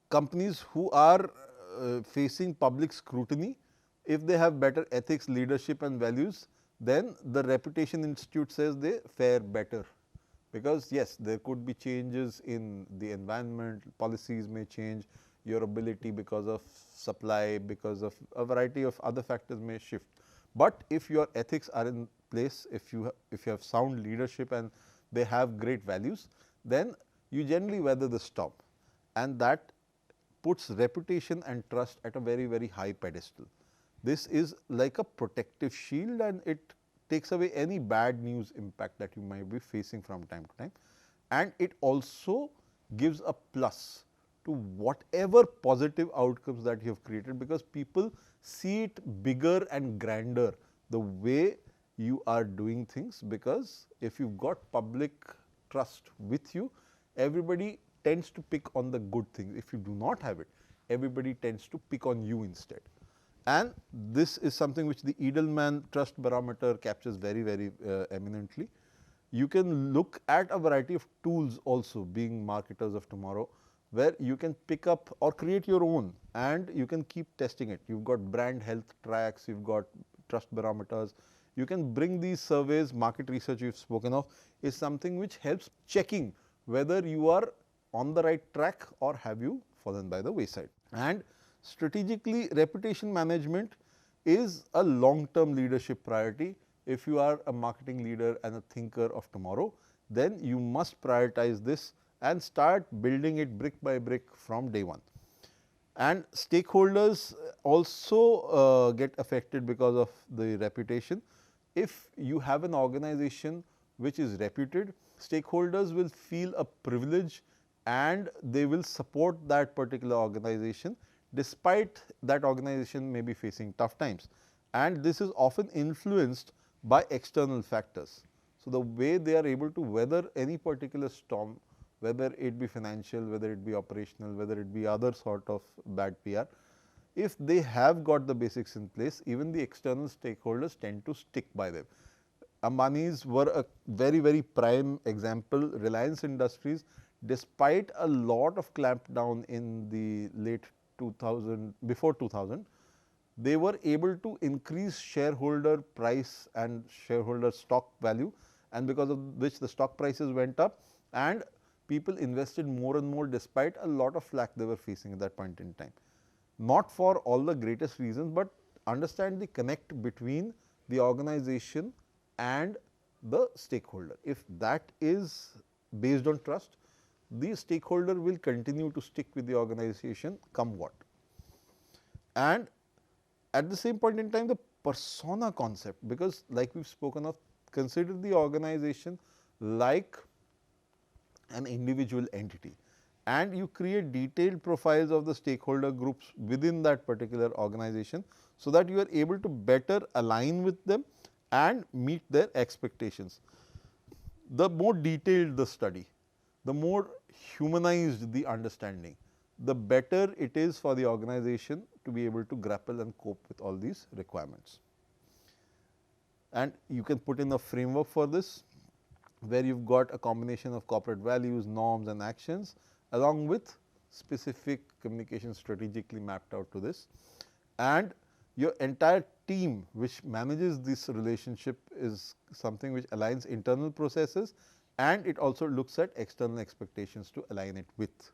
Companies who are facing public scrutiny, if they have better ethics, leadership and values, then the Reputation Institute says they fare better, because yes, there could be changes in the environment, policies may change, your ability because of supply, because of a variety of other factors may shift. But if your ethics are in place, if you have sound leadership and they have great values, then you generally weather the storm, and that puts reputation and trust at a very, very high pedestal. This is like a protective shield, and it takes away any bad news impact that you might be facing from time to time, and it also gives a plus to whatever positive outcomes that you have created, because people see it bigger and grander the way you are doing things, because if you have got public trust with you, everybody tends to pick on the good things. If you do not have it, everybody tends to pick on you instead. And this is something which the Edelman Trust Barometer captures very, very eminently. You can look at a variety of tools also, being marketers of tomorrow, where you can pick up or create your own, and you can keep testing it. You have got brand health tracks, you have got trust barometers. You can bring these surveys. Market research you have spoken of is something which helps checking whether you are on the right track or have you fallen by the wayside. And strategically, reputation management is a long term leadership priority. If you are a marketing leader and a thinker of tomorrow, then you must prioritize this and start building it brick by brick from day one. And stakeholders also get affected because of the reputation. If you have an organization which is reputed, stakeholders will feel a privilege and they will support that particular organization despite that organization may be facing tough times. And this is often influenced by external factors. So, the way they are able to weather any particular storm, whether it be financial, whether it be operational, whether it be other sort of bad PR, if they have got the basics in place, even the external stakeholders tend to stick by them. Ambani's were a very prime example. Reliance Industries, despite a lot of clampdown in the late 2000, before 2000, they were able to increase shareholder price and shareholder stock value, and because of which the stock prices went up and people invested more and more despite a lot of flack they were facing at that point in time. Not for all the greatest reasons, but understand the connect between the organization and the stakeholder. If that is based on trust, the stakeholder will continue to stick with the organization come what. And at the same point in time, the persona concept, because like we have spoken of, consider the organization like an individual entity, and you create detailed profiles of the stakeholder groups within that particular organization, so that you are able to better align with them and meet their expectations. The more detailed the study, the more humanized the understanding, the better it is for the organization to be able to grapple and cope with all these requirements. And you can put in a framework for this, where you have got a combination of corporate values, norms and actions, along with specific communication strategically mapped out to this. And your entire team which manages this relationship is something which aligns internal processes, and it also looks at external expectations to align it with.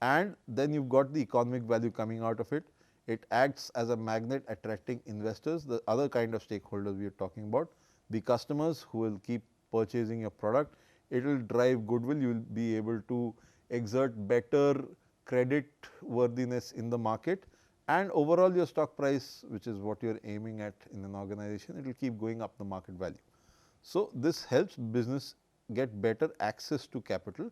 And then you have got the economic value coming out of it. It acts as a magnet attracting investors, the other kind of stakeholders we are talking about, the customers who will keep purchasing your product. It will drive goodwill, you will be able to exert better credit worthiness in the market, and overall your stock price, which is what you are aiming at in an organization, it will keep going up the market value. So, this helps business get better access to capital,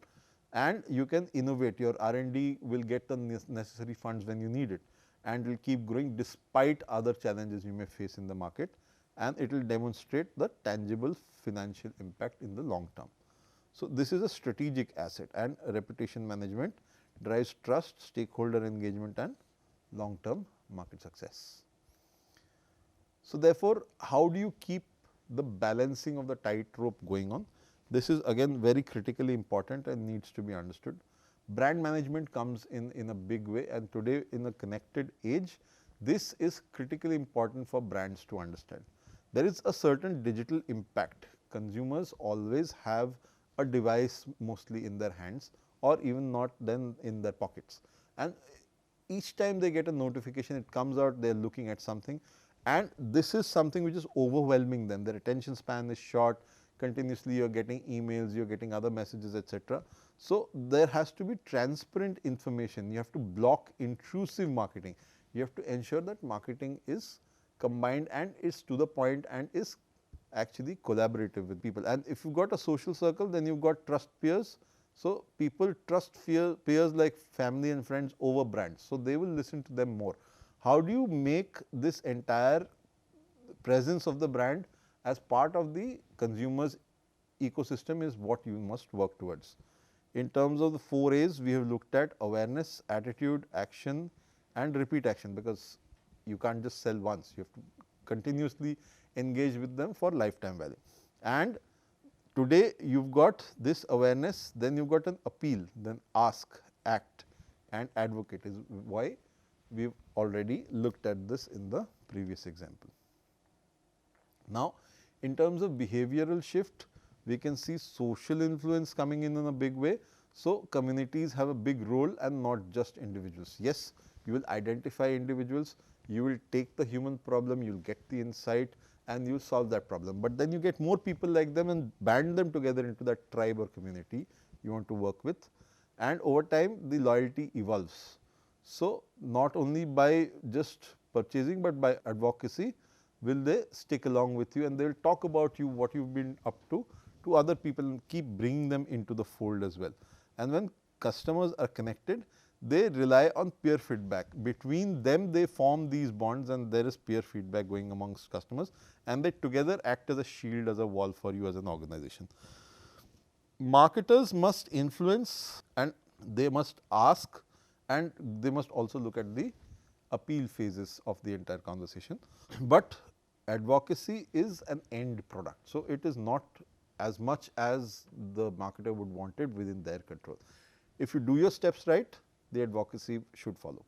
and you can innovate. Your R&D will get the necessary funds when you need it, and will keep growing despite other challenges you may face in the market, and it will demonstrate the tangible financial impact in the long term. So, this is a strategic asset, and reputation management drives trust, stakeholder engagement and long term market success. So, therefore, how do you keep the balancing of the tightrope going on? This is again very critically important and needs to be understood. Brand management comes in a big way, and today in a connected age, this is critically important for brands to understand. There is a certain digital impact. Consumers always have a device mostly in their hands, or even not then in their pockets, and each time they get a notification, it comes out, they are looking at something, and this is something which is overwhelming them. Their attention span is short, continuously you are getting emails, you are getting other messages, etc. So, there has to be transparent information. You have to block intrusive marketing. You have to ensure that marketing is combined and is to the point and is actually collaborative with people. And if you have got a social circle, then you have got trust peers. So, people trust peers like family and friends over brands. So, they will listen to them more. How do you make this entire presence of the brand as part of the consumer's ecosystem is what you must work towards. In terms of the 4 A's, we have looked at awareness, attitude, action and repeat action, because you can't just sell once, you have to continuously engage with them for lifetime value. And today you have got this awareness, then you have got an appeal, then ask, act and advocate is why we have already looked at this in the previous example. Now, in terms of behavioral shift, We can see social influence coming in a big way. So, communities have a big role and not just individuals. Yes, you will identify individuals, you will take the human problem, you will get the insight and you will solve that problem. But then you get more people like them and band them together into that tribe or community you want to work with, and over time the loyalty evolves. So, not only by just purchasing, but by advocacy will they stick along with you and they will talk about you, what you have been up to other people and keep bringing them into the fold as well. And when customers are connected, they rely on peer feedback. Between them they form these bonds and there is peer feedback going amongst customers and they together act as a shield, as a wall for you as an organization. Marketers must influence and they must ask and they must also look at the appeal phases of the entire conversation. But advocacy is an end product. So, it is not as much as the marketer would want it within their control. If you do your steps right, the advocacy should follow.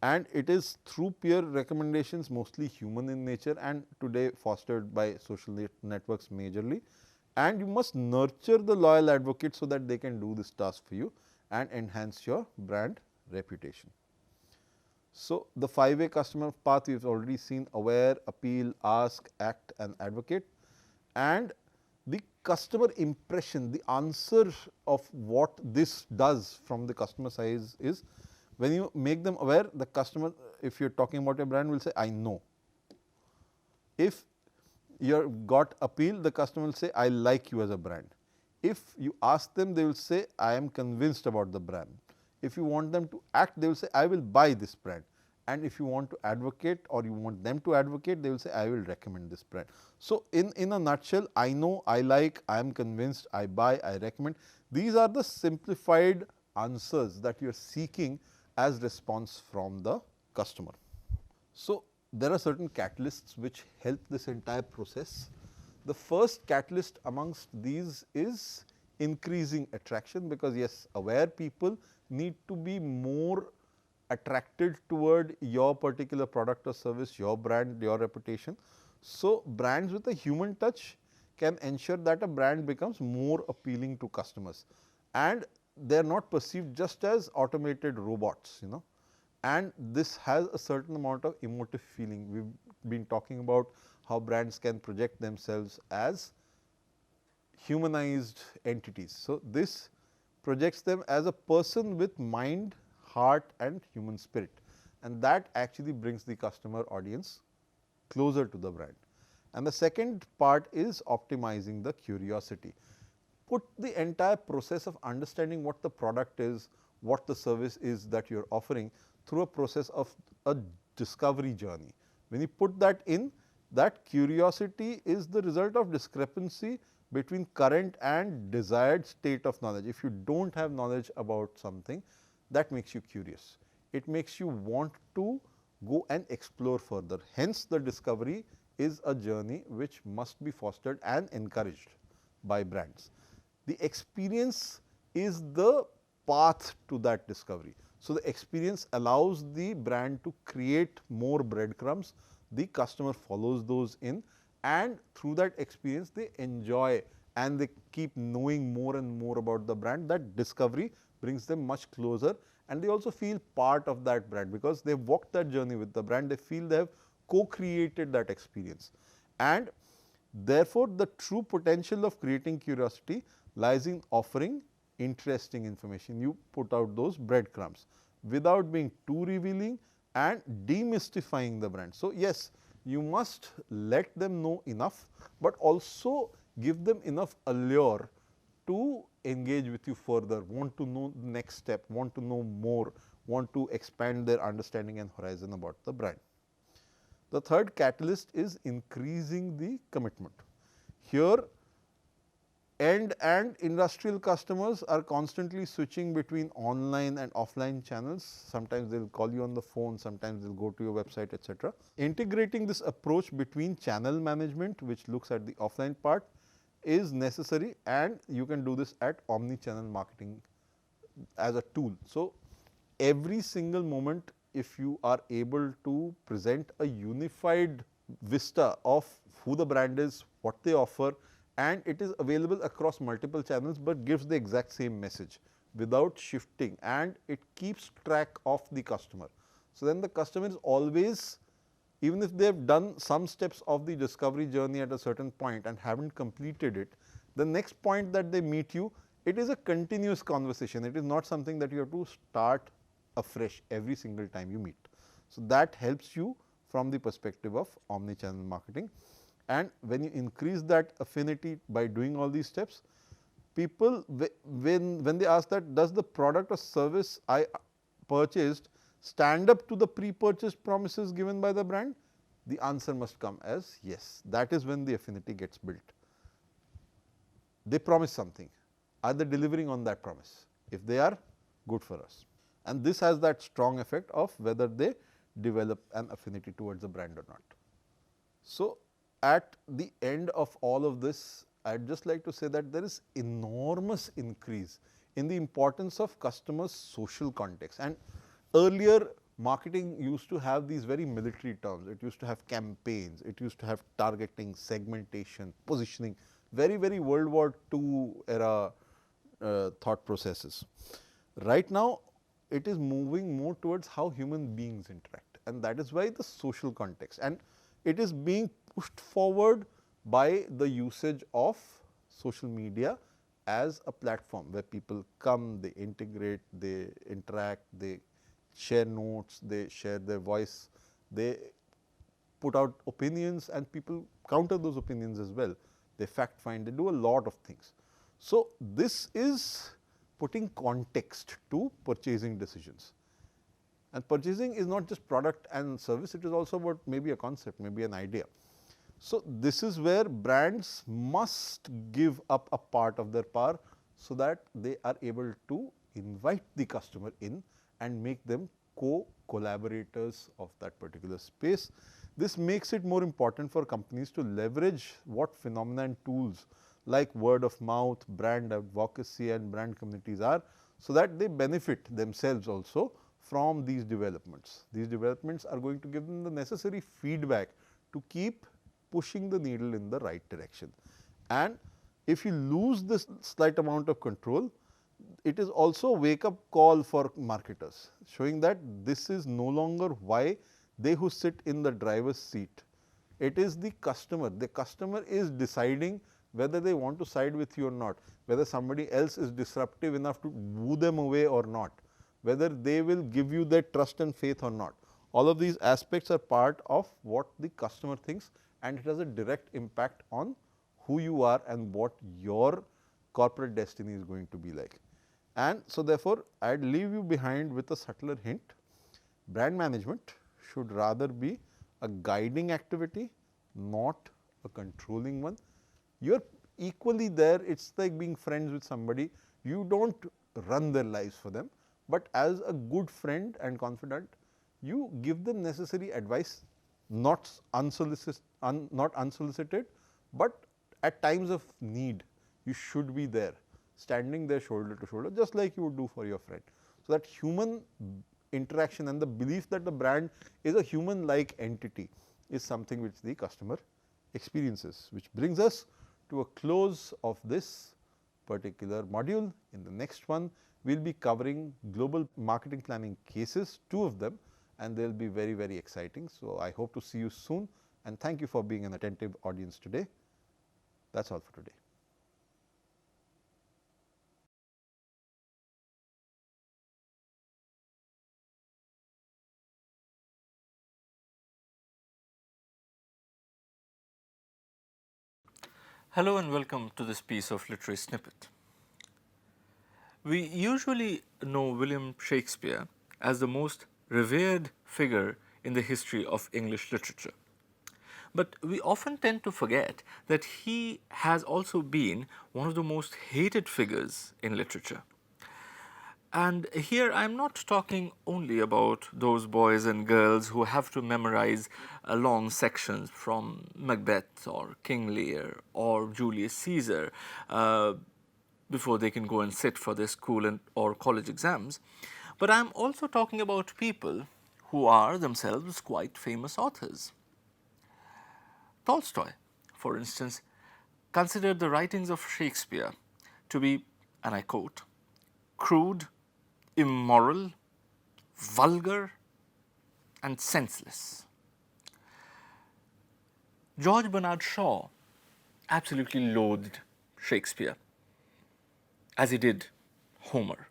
And it is through peer recommendations, mostly human in nature and today fostered by social networks majorly. And you must nurture the loyal advocates so that they can do this task for you and enhance your brand reputation. So, the 5-way customer path we have already seen: aware, appeal, ask, act and advocate. And the customer impression, the answer of what this does from the customer side is, when you make them aware, the customer, if you are talking about a brand, will say I know. If you have got appeal, the customer will say I like you as a brand. If you ask them, they will say I am convinced about the brand. If you want them to act, they will say I will buy this brand. And if you want to advocate or you want them to advocate, they will say I will recommend this brand. So, in a nutshell, I know, I like, I am convinced, I buy, I recommend. These are the simplified answers that you are seeking as response from the customer. So, there are certain catalysts which help this entire process. The first catalyst amongst these is increasing attraction, because yes, aware people need to be more attracted toward your particular product or service, your brand, your reputation. So, brands with a human touch can ensure that a brand becomes more appealing to customers and they are not perceived just as automated robots, and this has a certain amount of emotive feeling. We have been talking about how brands can project themselves as humanized entities. So, this projects them as a person with mind, heart and human spirit, and that actually brings the customer audience closer to the brand. And the second part is optimizing the curiosity. Put the entire process of understanding what the product is, what the service is that you are offering through a process of a discovery journey. When you put that in, that curiosity is the result of discrepancy between current and desired state of knowledge. If you do not have knowledge about something, that makes you curious. It makes you want to go and explore further. Hence, the discovery is a journey which must be fostered and encouraged by brands. The experience is the path to that discovery. So, the experience allows the brand to create more breadcrumbs, the customer follows those in, and through that experience they enjoy and they keep knowing more and more about the brand. That discovery brings them much closer and they also feel part of that brand, because they have walked that journey with the brand, they feel they have co-created that experience. And therefore, the true potential of creating curiosity lies in offering interesting information. You put out those breadcrumbs without being too revealing and demystifying the brand. So, yes, you must let them know enough, but also give them enough allure to engage with you further, want to know the next step, want to know more, want to expand their understanding and horizon about the brand. The third catalyst is increasing the commitment. Here, end and industrial customers are constantly switching between online and offline channels. Sometimes they will call you on the phone, sometimes they will go to your website, etc. Integrating this approach between channel management, which looks at the offline part, is necessary, and you can do this at omni-channel marketing as a tool. So, every single moment, if you are able to present a unified vista of who the brand is, what they offer and it is available across multiple channels, but gives the exact same message without shifting, and it keeps track of the customer. So, then the customer is always, even if they have done some steps of the discovery journey at a certain point and have not completed it, the next point that they meet you, it is a continuous conversation. It is not something that you have to start afresh every single time you meet. So, that helps you from the perspective of omni-channel marketing, and when you increase that affinity by doing all these steps, people when they ask that, does the product or service I purchased stand up to the pre-purchase promises given by the brand? The answer must come as yes. That is when the affinity gets built. They promise something. Are they delivering on that promise? If they are, good for us. And this has that strong effect of whether they develop an affinity towards the brand or not. So, at the end of all of this, I would just like to say that there is enormous increase in the importance of customers' social context. And earlier, marketing used to have these very military terms. It used to have campaigns, it used to have targeting, segmentation, positioning, very World War II era thought processes. Right now, it is moving more towards how human beings interact, and that is why the social context, and it is being pushed forward by the usage of social media as a platform where people come, they integrate, they interact, they share notes, they share their voice, they put out opinions, and people counter those opinions as well. They fact find, they do a lot of things. So, this is putting context to purchasing decisions, and purchasing is not just product and service, it is also about maybe a concept, maybe an idea. So, this is where brands must give up a part of their power, so that they are able to invite the customer in and make them co-collaborators of that particular space. This makes it more important for companies to leverage what phenomena and tools like word of mouth, brand advocacy and brand communities are, so that they benefit themselves also from these developments. These developments are going to give them the necessary feedback to keep pushing the needle in the right direction. And if you lose this slight amount of control, it is also a wake up call for marketers, showing that this is no longer why they who sit in the driver's seat. It is the customer. The customer is deciding whether they want to side with you or not, whether somebody else is disruptive enough to woo them away or not, whether they will give you their trust and faith or not. All of these aspects are part of what the customer thinks, and it has a direct impact on who you are and what your corporate destiny is going to be like. And so, therefore, I would leave you behind with a subtler hint. Brand management should rather be a guiding activity, not a controlling one. You are equally there, it is like being friends with somebody. You do not run their lives for them, but as a good friend and confidant, you give them necessary advice, not unsolicited, but at times of need, you should be there, standing there shoulder to shoulder, just like you would do for your friend. So, that human interaction and the belief that the brand is a human like entity is something which the customer experiences, which brings us to a close of this particular module. In the next one, we will be covering global marketing planning cases, 2 of them, and they will be very exciting. So, I hope to see you soon, and thank you for being an attentive audience today. That is all for today. Hello and welcome to this piece of literary snippet. We usually know William Shakespeare as the most revered figure in the history of English literature. But we often tend to forget that he has also been one of the most hated figures in literature. And here I am not talking only about those boys and girls who have to memorize long sections from Macbeth or King Lear or Julius Caesar before they can go and sit for their school or college exams. But I am also talking about people who are themselves quite famous authors. Tolstoy, for instance, considered the writings of Shakespeare to be, and I quote, crude, immoral, vulgar, and senseless. George Bernard Shaw absolutely loathed Shakespeare, as he did Homer.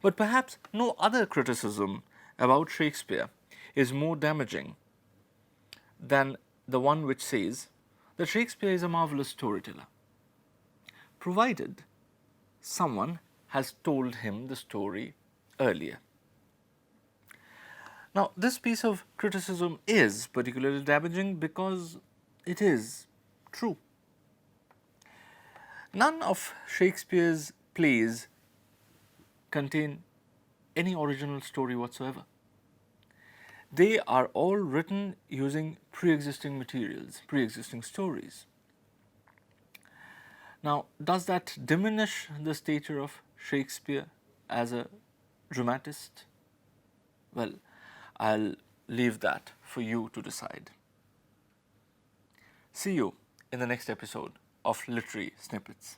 But perhaps no other criticism about Shakespeare is more damaging than the one which says that Shakespeare is a marvelous storyteller, provided someone has told him the story earlier. Now, this piece of criticism is particularly damaging because it is true. None of Shakespeare's plays contain any original story whatsoever. They are all written using pre-existing materials, pre-existing stories. Now, does that diminish the stature of Shakespeare as a dramatist? Well, I'll leave that for you to decide. See you in the next episode of Literary Snippets.